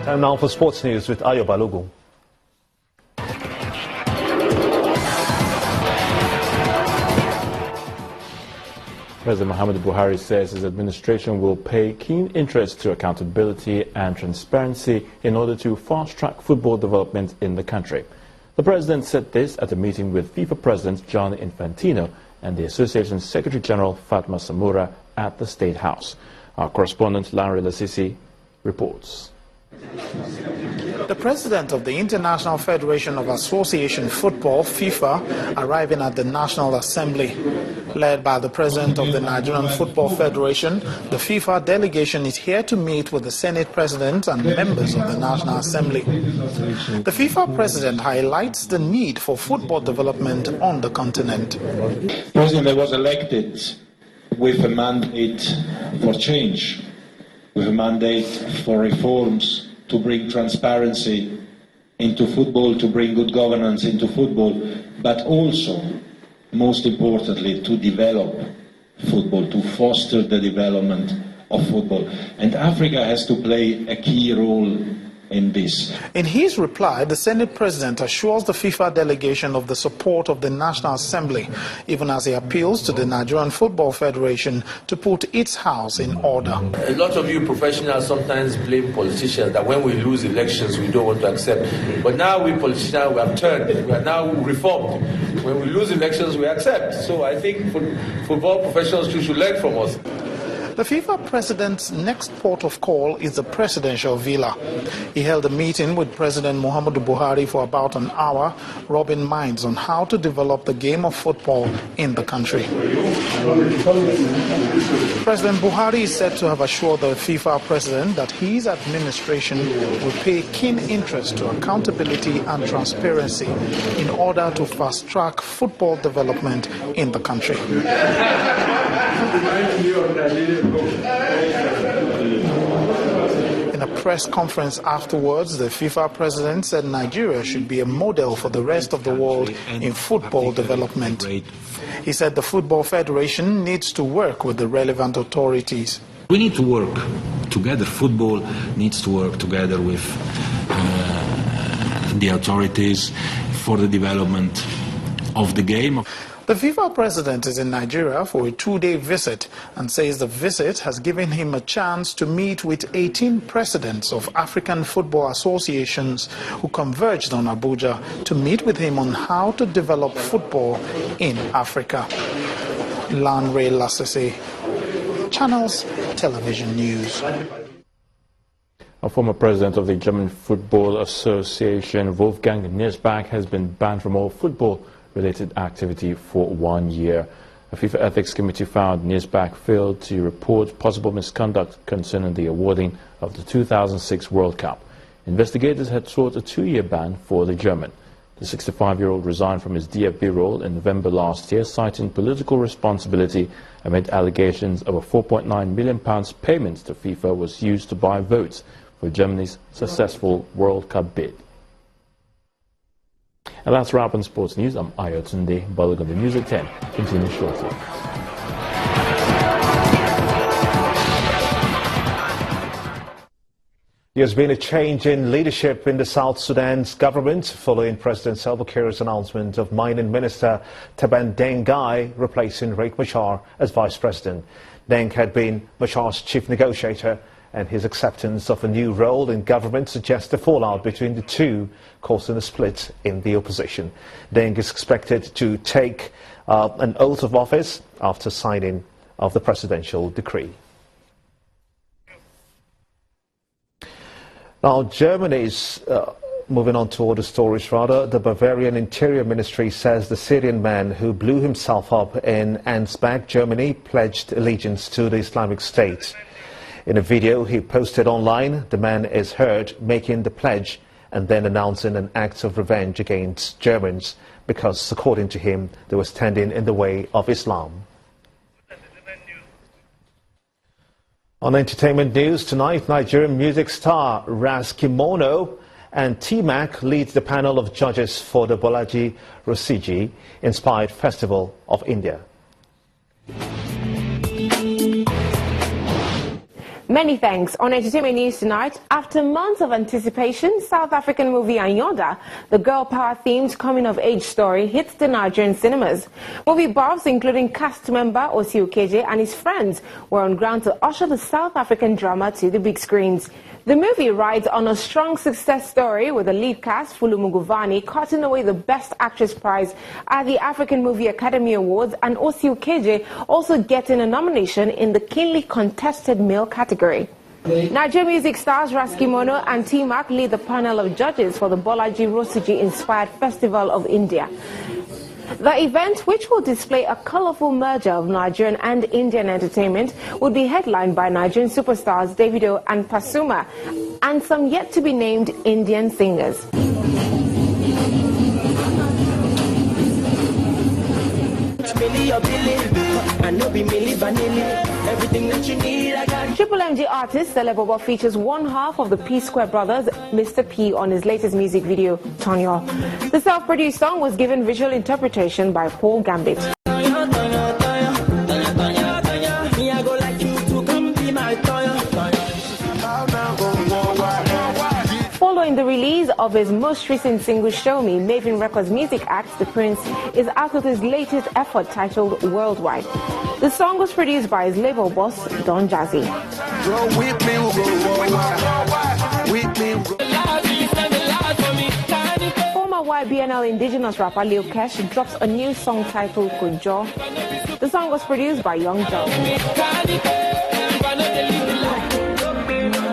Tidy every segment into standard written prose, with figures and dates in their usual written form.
Time now for sports news with Ayo Balogun. President Muhammadu Buhari says his administration will pay keen interest to accountability and transparency in order to fast-track football development in the country. The president said this at a meeting with FIFA President Gianni Infantino and the Association's Secretary General Fatma Samura at the State House. Our correspondent Larry Lasisi reports. The president of the International Federation of Association Football, FIFA, arriving at the National Assembly. Led by the president of the Nigerian Football Federation, the FIFA delegation is here to meet with the Senate president and members of the National Assembly. The FIFA president highlights the need for football development on the continent. The president was elected with a mandate for change, with a mandate for reforms, to bring transparency into football, to bring good governance into football, but also, most importantly, to develop football, to foster the development of football. And Africa has to play a key role in this. In his reply, the Senate president assures the FIFA delegation of the support of the National Assembly, even as he appeals to the Nigerian Football Federation to put its house in order. A lot of you professionals sometimes blame politicians that when we lose elections, we don't want to accept. But now we politicians, we have turned. We are now reformed. When we lose elections, we accept. So I think football professionals should learn from us. The FIFA president's next port of call is the presidential villa. He held a meeting with President Muhammadu Buhari for about an hour, rubbing minds on how to develop the game of football in the country. President Buhari is said to have assured the FIFA president that his administration will pay keen interest to accountability and transparency in order to fast-track football development in the country. In a press conference afterwards, the FIFA president said Nigeria should be a model for the rest of the world in football development. He said the Football Federation needs to work with the relevant authorities. We need to work together. Football needs to work together with the authorities for the development of the game. The FIFA president is in Nigeria for a two-day visit and says the visit has given him a chance to meet with 18 presidents of African football associations who converged on Abuja to meet with him on how to develop football in Africa. Lanre Lasese, Channels Television News. A former president of the German Football Association, Wolfgang Niersbach, has been banned from all football-related activity for 1 year. A FIFA Ethics Committee found Niersbach failed to report possible misconduct concerning the awarding of the 2006 World Cup. Investigators had sought a 2-year ban for the German. The 65-year-old resigned from his DFB role in November last year, citing political responsibility amid allegations of a £4.9 million payment to FIFA was used to buy votes for Germany's successful World Cup bid. And that's wrap on sports news. I'm Ayo Tunde. Balogun, the News at 10 continues shortly. There's been a change in leadership in the South Sudan's government following President Salva Kiir's announcement of Mining Minister Taban Deng Gai replacing Riek Machar as Vice President. Deng had been Machar's chief negotiator, and his acceptance of a new role in government suggests a fallout between the two, causing a split in the opposition. Deng is expected to take an oath of office after signing of the presidential decree. Now, Germany's moving on to other stories, rather. The Bavarian Interior Ministry says the Syrian man who blew himself up in Ansbach, Germany, pledged allegiance to the Islamic State. In a video he posted online, the man is heard making the pledge and then announcing an act of revenge against Germans because, according to him, they were standing in the way of Islam. On entertainment news tonight, Nigerian music star Ras Kimono and T-Mac lead the panel of judges for the Bolaji Rosiji Inspired Festival of India. Many thanks. On entertainment news tonight, after months of anticipation, South African movie Anyoda, the girl power themed coming-of-age story, hits the Nigerian cinemas. Movie buffs, including cast member Osi Ukeje and his friends, were on ground to usher the South African drama to the big screens. The movie rides on a strong success story with the lead cast, Fulu Muguvani, cutting away the Best Actress prize at the African Movie Academy Awards, and Osi Ukeje also getting a nomination in the keenly contested male category. Nigerian music stars Raskimono and T-Mac lead the panel of judges for the Bolaji Rosiji-inspired Festival of India. The event, which will display a colorful merger of Nigerian and Indian entertainment, will be headlined by Nigerian superstars Davido and Pasuma and some yet-to-be-named Indian singers. Triple MG artist Celebobo features one half of the P-Square brothers, Mr. P, on his latest music video, Tonyo. The self-produced song was given visual interpretation by Paul Gambit. Following the release of his most recent single, Show Me, Maven Records music act, The Prince, is out with his latest effort titled Worldwide. The song was produced by his label boss, Don Jazzy. Former YBNL indigenous rapper Lil Kesh drops a new song titled Kojo. The song was produced by Young Joe.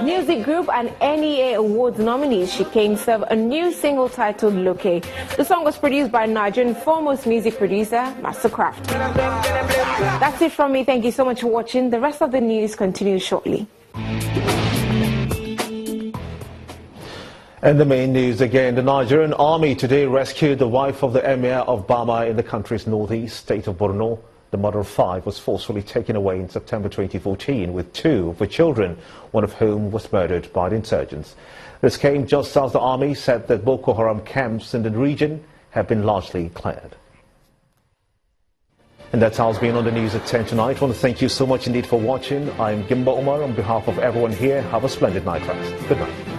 Music group and NEA Awards nominees Chicane serve a new single titled Loke. The song was produced by Nigerian foremost music producer Mastercraft. That's it from me. Thank you so much for watching. The rest of the news continues shortly. And the main news again, the Nigerian army today rescued the wife of the emir of Bama in the country's northeast state of Borno. The mother of 5 was forcefully taken away in September 2014 with 2 of her children, one of whom was murdered by the insurgents. This came just as the army said that Boko Haram camps in the region have been largely cleared. And that's how it's been on the news at 10 tonight. I want to thank you so much indeed for watching. I'm Gimba Umar. On behalf of everyone here, have a splendid night rest. Good night.